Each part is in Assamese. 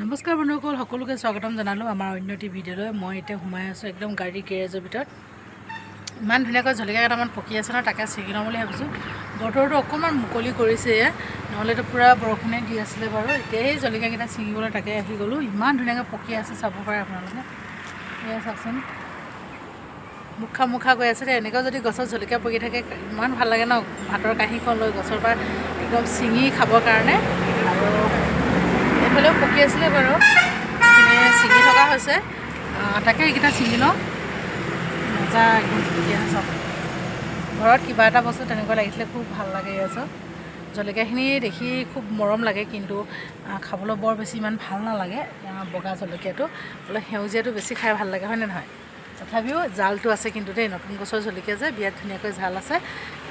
নমস্কাৰ বন্ধুসকল, সকলোকে স্বাগতম জনালোঁ আমাৰ অন্যটি ভিডিঅ'লৈ। মই এতিয়া সোমাই আছোঁ একদম গাড়ী গেৰেজৰ ভিতৰত। ইমান ধুনীয়াকৈ জলকীয়া কেইটামান পকি আছে ন, তাকে ছিঙি লওঁ বুলি ভাবিছোঁ। বতৰটো অকণমান মুকলি কৰিছে, নহ'লেতো পূৰা বৰষুণে দি আছিলে বাৰু। এতিয়া এই জলকীয়াকেইটা ছিঙিবলৈ তাকে আহি গ'লোঁ। ইমান ধুনীয়াকৈ পকি আছে, চাব পাৰে আপোনালোকে। এয়া চাওকচোন, মুখা গৈ আছে। এনেকুৱা যদি গছত জলকীয়া পকি থাকে ইমান ভাল লাগে ন, ভাতৰ কাঁহীখন লৈ গছৰ পৰা একদম ছিঙি খাবৰ কাৰণে। আৰু এইফালেও পকি আছিলে বাৰু, ছিঙি থকা হৈছে। তাকে এইকেইটা ছিঙি লওঁ, মজা একদম ধুনীয়া চাওক। ঘৰত কিবা এটা বস্তু তেনেকুৱা লাগিছিলে খুব ভাল লাগে। চাওক, জলকীয়াখিনি দেখি খুব মৰম লাগে, কিন্তু খাবলৈ বৰ বেছি ইমান ভাল নালাগে। বগা জলকীয়াটো অলপ সেউজীয়াটো বেছি খাই ভাল লাগে, হয়নে নহয়? তথাপিও জালটো আছে কিন্তু দেই, নতুন গছৰ জলকীয়া যে বিৰাট ধুনীয়াকৈ জাল আছে।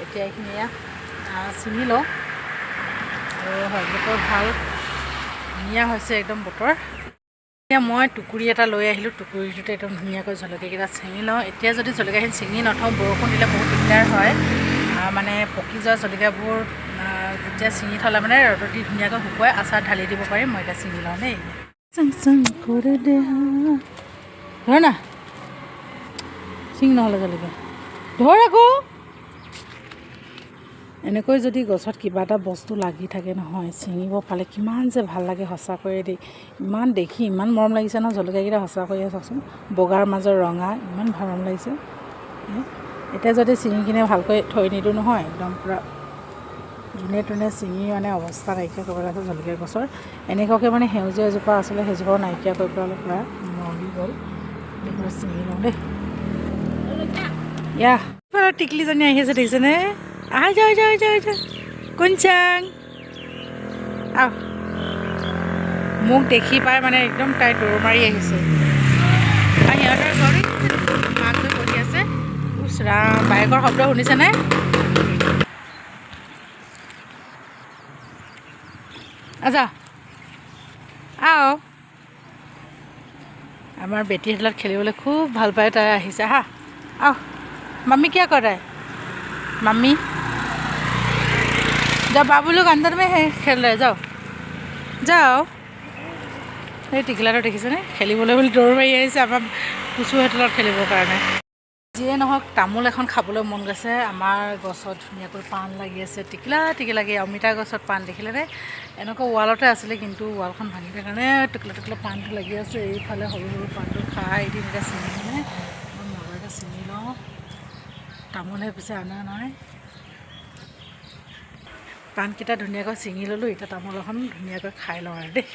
এতিয়া এইখিনি ছিঙি লওঁ। আৰু হয়, বতৰ ভাল ধুনীয়া হৈছে একদম বতৰ। এতিয়া মই টুকুৰি এটা লৈ আহিলোঁ, টুকুৰিটোতে একদম ধুনীয়াকৈ জলকীয়াকেইটা ছিঙি লওঁ। এতিয়া যদি জলকীয়াখিনি ছিঙি নথওঁ, বৰষুণ দিলে বহুত দিগদাৰ হয়। মানে পকি যোৱা জলকীয়াবোৰ যেতিয়া ছিঙি থ'লে মানে ৰ'দত দি ধুনীয়াকৈ শুকুৱাই আচাৰ ঢালি দিব পাৰিম। মই এতিয়া ছিঙি লওঁ দেই। ধৰ না, ছিঙ নহ'লে জলকীয়া ধৰ আকৌ। এনেকৈ যদি গছত কিবা এটা বস্তু লাগি থাকে নহয়, ছিঙিব পালে কিমান যে ভাল লাগে সঁচাকৈয়ে দেই। ইমান দেখি ইমান মৰম লাগিছে ন জলকীয়াকেইটা, সঁচাকৈয়ে চাওকচোন, বগাৰ মাজৰ ৰঙা, ইমান মৰম লাগিছে। এতিয়া যদি ছিঙি কিনে ভালকৈ থৈ নিদিওঁ নহয়, একদম পূৰা যোনে তোনে ছিঙি মানে অৱস্থা নাইকিয়া কৰিব লাগে জলকীয়া গছৰ। এনেকুৱাকৈ মানে সেউজীয়া এজোপা আছিলে, সেইজোপাও নাইকিয়া কৰি পেলালে, পূৰা মৰহি গ'ল। পূৰা ছিঙি লওঁ দেই। ইয়া টিকলিজনী আহি আছে, দেখিছেনে? আহ যা কোনচাং আহ। মোক দেখি পাই মানে একদম তাই দৌৰ মাৰি আহিছে। আৰু সিহঁতৰ ঘৰ মাক গৈ বহি আছে। ৰাম, বাইকৰ শব্দ শুনিছেনে? আজা আও, আমাৰ বেটীৰ তলত খেলিবলৈ খুব ভাল পায়। তাই আহিছে, হা আহ। मम्मी क्या कर रहा है? मम्मी जाओ, बाबू लोग अंदर में है, खेल रहे, जाओ যাও। সেই টিকলাটো দেখিছেনে? খেলিবলৈ বুলি দৌৰ মাৰি আহিছে আমাৰ কুচুহঁতৰ লগত খেলিবৰ কাৰণে। যিয়ে নহওক, তামোল এখন খাবলৈ মন গৈছে। আমাৰ গছত ধুনীয়াকৈ পাণ লাগি আছে, টিকিলাকৈ। অমিতা গছত পাণ দেখিলেনে? এনেকুৱা ৱালতে আছিলে, কিন্তু ৱালখন ভাঙি থকাৰ কাৰণে টিকলা পাণটো লাগি আছে। এইফালে সৰু সৰু পাণটো খাই দিম। এতিয়া ছিঙি কিনে মই মজাকৈ ছিঙি লওঁ। তামোলহে পিছে অনা নাই। পাণকেইটা ধুনীয়াকৈ ছিঙি ল'লোঁ। এতিয়া তামোল এখন ধুনীয়াকৈ খাই লওঁ আৰু দেই।